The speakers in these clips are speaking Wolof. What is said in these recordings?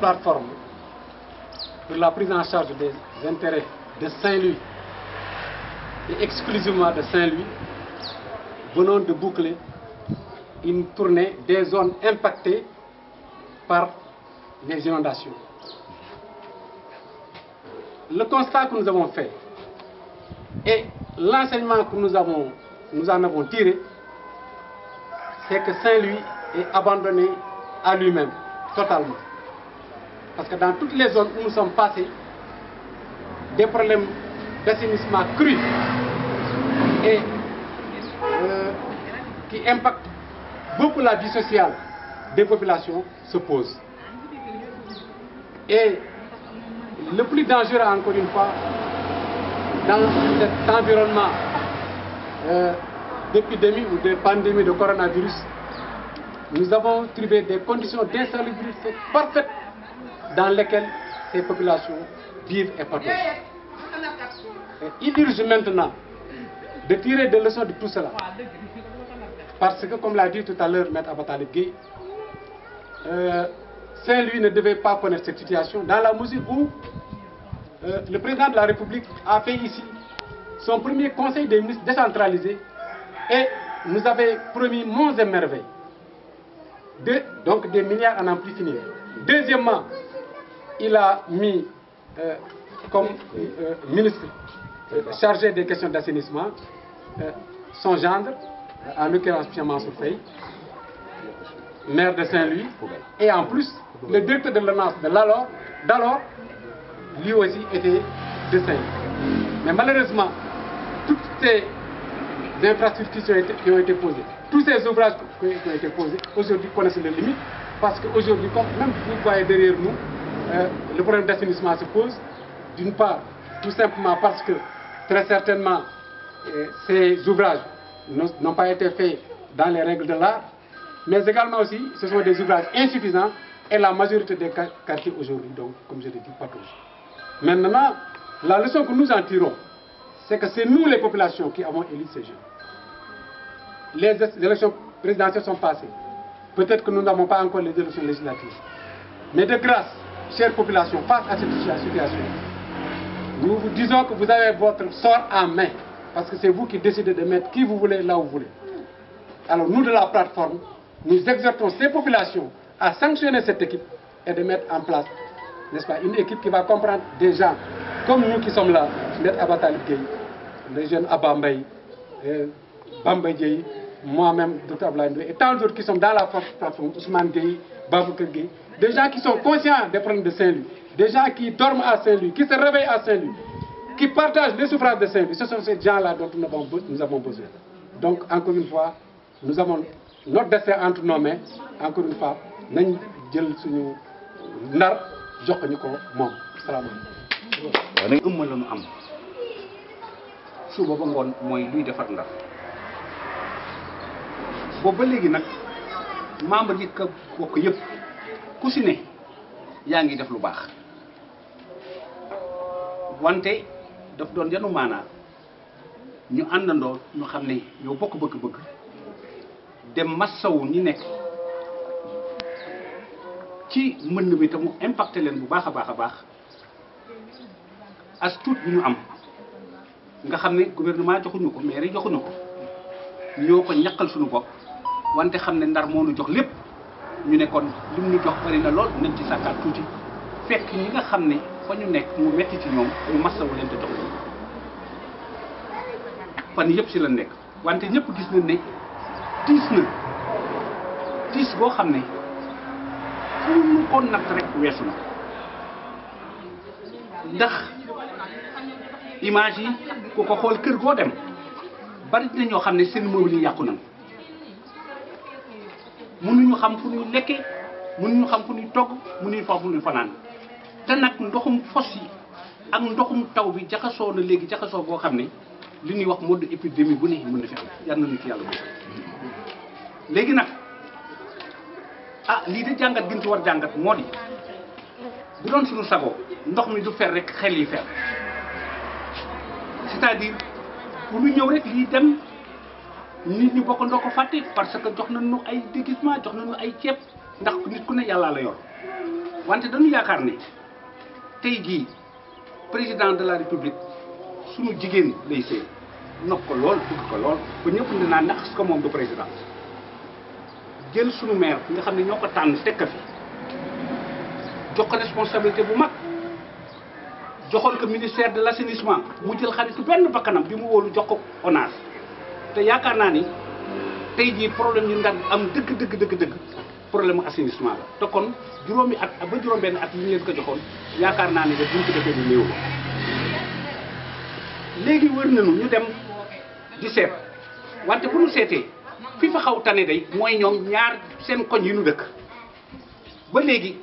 plateforme pour la prise en charge des intérêts de Saint-Louis et exclusivement de Saint-Louis, venons de boucler une tournée des zones impactées par les inondations. Le constat que nous avons fait et l'enseignement que nous en avons tiré, c'est que Saint-Louis est abandonné à lui-même, totalement. Parce que dans toutes les zones où nous sommes passés, des problèmes d'assainissement crus et qui impactent beaucoup la vie sociale des populations se posent. Et le plus dangereux, encore une fois, dans cet environnement d'épidémie ou de pandémie de coronavirus, nous avons trouvé des conditions d'insalubrité parfaites dans lesquelles ces populations vivent et partagent. Il urge maintenant de tirer des leçons de tout cela. Parce que, comme l'a dit tout à l'heure Maître Abatalib Gueye, Saint-Louis ne devait pas connaître cette situation dans la mesure où le président de la République a fait ici son premier conseil des ministres décentralisé et nous avait promis monts et merveilles. Donc des milliards à n'en plus finir. Deuxièmement, il a mis comme ministre chargé des questions d'assainissement son gendre, en l'occurrence Pierre Mansour Faye, maire de Saint-Louis, et en plus le directeur de l'ONAS d'alors, lui aussi était de Saint-Louis. Mais malheureusement, toutes ces infrastructures qui ont été posées, tous ces ouvrages qui ont été posés, aujourd'hui connaissent les limites, parce qu'aujourd'hui, comme même vous voyez derrière nous, le problème d'assainissement se pose. D'une part, tout simplement parce que très certainement ces ouvrages n'ont pas été faits dans les règles de l'art, mais également aussi ce sont des ouvrages insuffisants et la majorité des quartiers aujourd'hui, donc comme je l'ai dit, pas tous. Maintenant, la leçon que nous en tirons, c'est que c'est nous les populations qui avons élu ces jeunes. Les élections présidentielles sont passées. Peut-être que nous n'avons pas encore les élections législatives. Mais de grâce, chère population, face à cette situation, nous vous disons que vous avez votre sort en main. Parce que c'est vous qui décidez de mettre qui vous voulez là où vous voulez. Alors nous de la plateforme, nous exhortons ces populations à sanctionner cette équipe et de mettre en place, n'est-ce pas, une équipe qui va comprendre des gens comme nous qui sommes là, Maître Abatalib Gueye, les jeunes Abambaye, Bamba Dieye, moi-même, Dr Ablaye, et tant d'autres qui sont dans la plateforme, Ousmane Gueye, Babouker Gueye, des gens qui sont conscients des problèmes de Saint-Louis, des gens qui dorment à Saint-Louis, qui se réveillent à Saint-Louis, qui partagent les souffrances de Saint-Louis. Ce sont ces gens-là dont nous avons besoin. Donc, encore une fois, nous avons notre destin entre nos mains. Encore une fois, nous jël suñu nar jox ko ñu ko moom. Salaamaaleykum. waaw nag ëmma la ñu am suba ba ngoon mooy luy defar Ndar boobu ba léegi nag membre yi ko bokk yëpp ku si ne yaa ngi def lu baax wante daf doon yanu maanaa ñu àndandoo ñu xam ne ñoo bokk bëgg-bëgg dem massawu ñi nekk ci mbënn bi te mu impacté leen bu baax a baax a baax as tuut bi ñu am nga xam ne gouvernement joxuñu ko mairie joxuñu ko ñoo ko ñaqal suñu bopp wante xam ne Ndar moo ñu jox lépp ñu ne kon lim ñu jox bari na lool nañ ci sàkkaat tuuti fekk ñi nga xam ne fa ñu nekk mu metti ci ñoom ñu massawu leen te jox leen fan yëpp si la nekk wante ñëpp gis nañ ne tiis boo xam ne fu ñu ko natt rek weesu na ndax image yi ku ko xool kër goo dem bari na ñoo xam ne seen mobile yi yàqu nañ mënuñu xam fu ñuy lekke mënuñu xam fu ñuy togg mënuñu xam fu ñuy fanaan te nag ndoxum fos yi ak ndoxum taw bi jaxasoo na léegi jaxasoo boo xam ne li ñuy wax mode épidémie bu ne mën na fi am yal na ñu ci yàlla bu léegi nag lii de jàngat gi ñu ci war jàngat moo di bu doon suñu sagoo ndox mi du fer rek xel yi fer c'est-à-dire pour ñu ñëw rek lii dem nit ñi bokkandoo ko fàtte parce que jox nañu ay déguisement jox nañu ay ceeb ndax nit ku ne yàllaa la yor wante dañu yaakaar ne tey jii président de la république sunu jigéen lay sëy nopp ko lool bëgg ko lool ba ñëpp ne naa ndax ko moom du président jël sunu maire nga xam ne ñoo ko tànn teg ko fi jox ko responsabilité bu mag joxoon ko ministère de l' assainissement mu jël xaritu benn bakkanam bi mu wóolu jox ko ONAS te yaakaar naa ni tey jii problème yi Ndar am dëgg problème mu assainissement la te kon juróomi at ba juróom-benn at yi ñu leen ko joxoon yaakaar naa ne buñ ko defee lu néew la léegi wër nañu ñu dem di seet wante bu ñu seetee fi fa xaw tane day mooy ñoom ñaar seen koñ yi nu dëkk ba léegi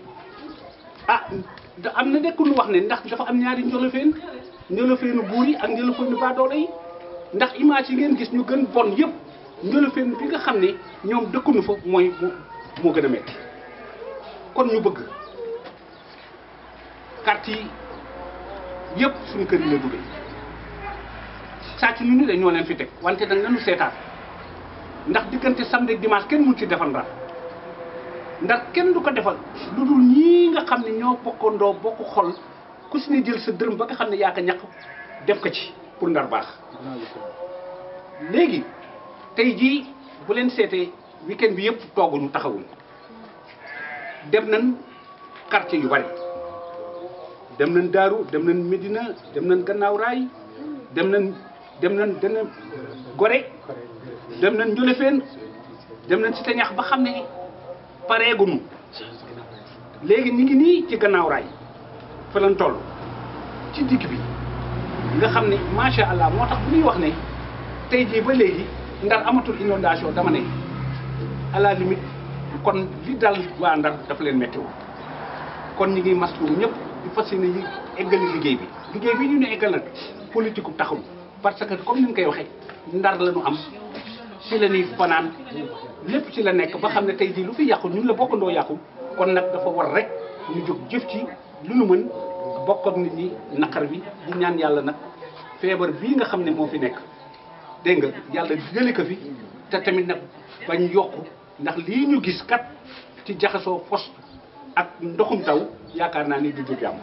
am na nekk lu wax ne ndax dafa am ñaari njolofeenu buur yi ak njolofeenu baadoolo yi ndax image yi ngeen gis ñu gën bon yëpp njolofeen bi nga xam ne ñoom dëkkunu fa mooy moo gën a metti kon ñu bëgg carte yi yëpp suñu kër yi la duggee sàcc ñu ni dañoo leen fi teg wante nag nañu seetaan ndax diggante samedi ak dimanche kenn mun ci defal Ndar ndax kenn du ko defal lu dul ñii nga xam ne ñoo bokkandoo bokk xol ku si ne jël sa dërëm ba nga xam ne yaa ko ñàkk def ko ci pour Ndar baax léegi tey jii bu leen seetee weekend bi yëpp tooguñu taxawuñu dem nañ quartier yu bari dem nañ Daaru dem nañ Médina dem nañ Gannaaw Raay dem nañ Gorée dem nañ Njolofeen dem nañ Cité Ñax ba xam ne pareeguñu léegi ñu ngi nii ci Gannaaw Raay fa lañ toll ci digg bi nga xam ne macha allah moo tax bu ñuy wax ne tey jii ba léegi Ndar amatul inondation dama ne à la limite kon li dal waa Ndar dafa leen météo kon ñu ngi maslu ñëpp di fas yéene yi eggali liggéey bi ñu ne eggal nag politique u taxul parce que comme ni ñu koy waxee Ndar la ñu am ci la ñuy fanaan lépp ci la nekk ba xam ne tey jii lu fi yàqu ñun la bokkandoo yàqu kon nag dafa war rek ñu jóg jëf ci lu nu mën bokk ak nit ñi naqar bi di ñaan yàlla nag feebar bii nga xam ne moo fi nekk dégg nga yàlla jëlee ko fi te tamit nag bañ yokku ndax lii ñu gis kat ci jaxasoo fos ak ndoxum taw yaakaar naa ni du jàmm